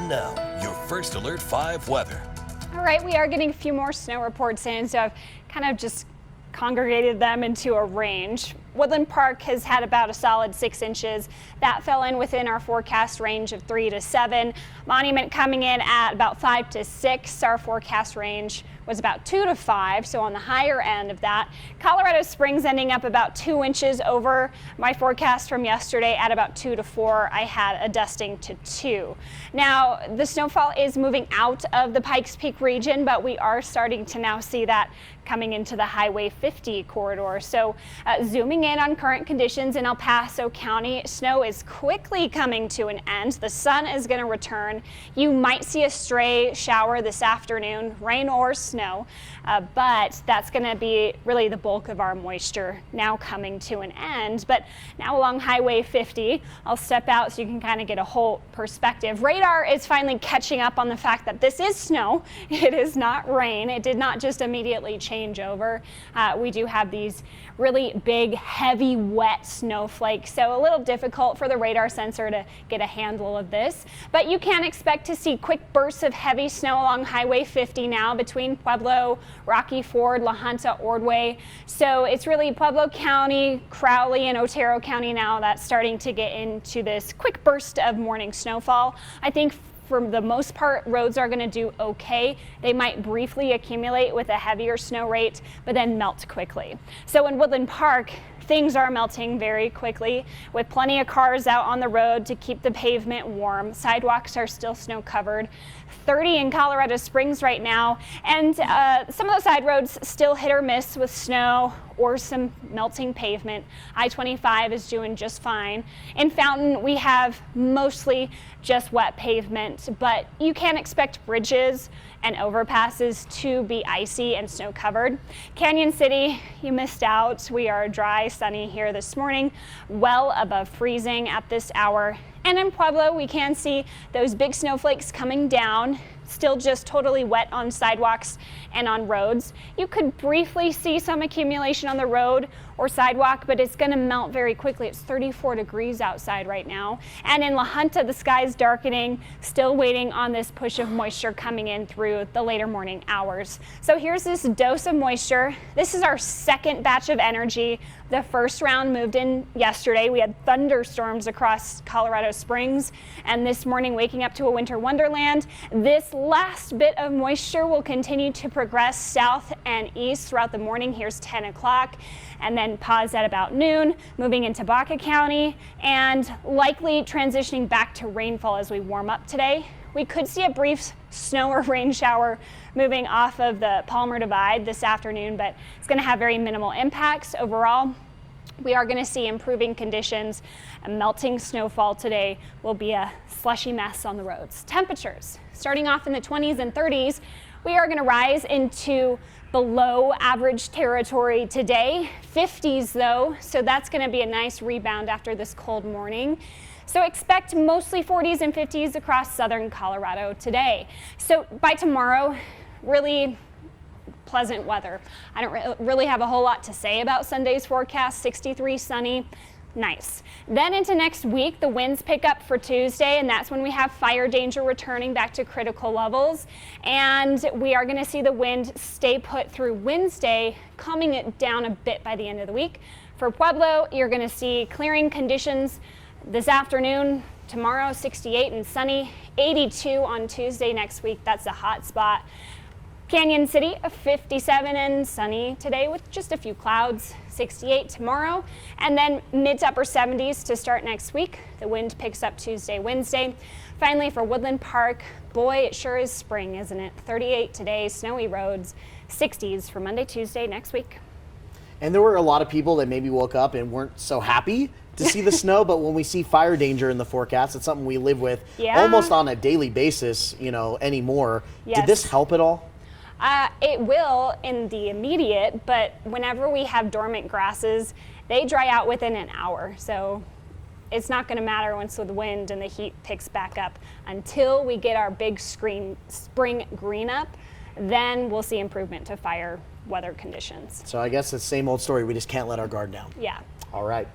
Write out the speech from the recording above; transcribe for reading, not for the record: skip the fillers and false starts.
And now, your first Alert 5 weather. All right, we are getting a few more snow reports in, so I've kind of just congregated them into a range. Woodland Park has had about a solid 6 inches. That fell in within our forecast range of 3 to 7. Monument coming in at about 5 to 6. Our forecast range was about 2 to 5, so on the higher end of that. Colorado Springs ending up about 2 inches over my forecast from yesterday at about 2 to 4. I had a dusting to 2. Now, the snowfall is moving out of the Pikes Peak region, but we are starting to now see that coming into the Highway 50 corridor. So zooming in on current conditions in El Paso County, snow is quickly coming to an end. The sun is going to return. You might see a stray shower this afternoon, rain or snow, but that's going to be really the bulk of our moisture now coming to an end. But now along Highway 50, I'll step out so you can kind of get a whole perspective. Radar is finally catching up on the fact that this is snow. It is not rain. It did not just immediately change over. We do have these really big, heavy, wet snowflakes, so a little difficult for the radar sensor to get a handle of this. But you can expect to see quick bursts of heavy snow along Highway 50 now between Pueblo, Rocky Ford, La Junta, Ordway. So it's really Pueblo County, Crowley, and Otero County now that's starting to get into this quick burst of morning snowfall. I think for the most part, roads are going to do okay. They might briefly accumulate with a heavier snow rate, but then melt quickly. So in Woodland Park, things are melting very quickly with plenty of cars out on the road to keep the pavement warm. Sidewalks are still snow covered. 30 in Colorado Springs right now, and some of the side roads still hit or miss with snow or some melting pavement. I-25 is doing just fine. In Fountain, we have mostly just wet pavement, but you can expect bridges and overpasses to be icy and snow covered. Canyon City, you missed out. We are dry, sunny here this morning, well above freezing at this hour. And in Pueblo, we can see those big snowflakes coming down, still just totally wet on sidewalks and on roads. You could briefly see some accumulation on the road or sidewalk, but it's going to melt very quickly. It's 34 degrees outside right now. And in La Junta, the sky is darkening, still waiting on this push of moisture coming in through the later morning hours. So here's this dose of moisture. This is our second batch of energy. The first round moved in yesterday. We had thunderstorms across Colorado Springs, and this morning waking up to a winter wonderland. This last bit of moisture will continue to progress south and east throughout the morning. Here's 10 o'clock, and then pause at about noon, moving into Baca County, and likely transitioning back to rainfall as we warm up today. We could see a brief snow or rain shower moving off of the Palmer Divide this afternoon, but it's going to have very minimal impacts. Overall, we are going to see improving conditions. A melting snowfall today will be a slushy mess on the roads. Temperatures starting off in the 20s and 30s. We are going to rise into below average territory today. 50s though, so that's going to be a nice rebound after this cold morning. So expect mostly 40s and 50s across southern Colorado today. So by tomorrow, really pleasant weather. I don't really have a whole lot to say about Sunday's forecast. 63 sunny. Nice. Then into next week, the winds pick up for Tuesday, and that's when we have fire danger returning back to critical levels. And we are going to see the wind stay put through Wednesday, calming it down a bit by the end of the week. For Pueblo, you're going to see clearing conditions this afternoon. Tomorrow, 68 and sunny, 82 on Tuesday next week. That's a hot spot. Canyon City, a 57 and sunny today with just a few clouds, 68 tomorrow, and then mid to upper 70s to start next week. The wind picks up Tuesday, Wednesday. Finally, for Woodland Park, boy, it sure is spring, isn't it? 38 today, snowy roads, 60s for Monday, Tuesday next week. And there were a lot of people that maybe woke up and weren't so happy to see the snow, but when we see fire danger in the forecast, it's something we live with almost on a daily basis, anymore. Yes. Did this help at all? It will in the immediate, but whenever we have dormant grasses, they dry out within an hour. So it's not going to matter once the wind and the heat picks back up until we get our big spring green up. Then we'll see improvement to fire weather conditions. So I guess it's the same old story. We just can't let our guard down. Yeah. All right.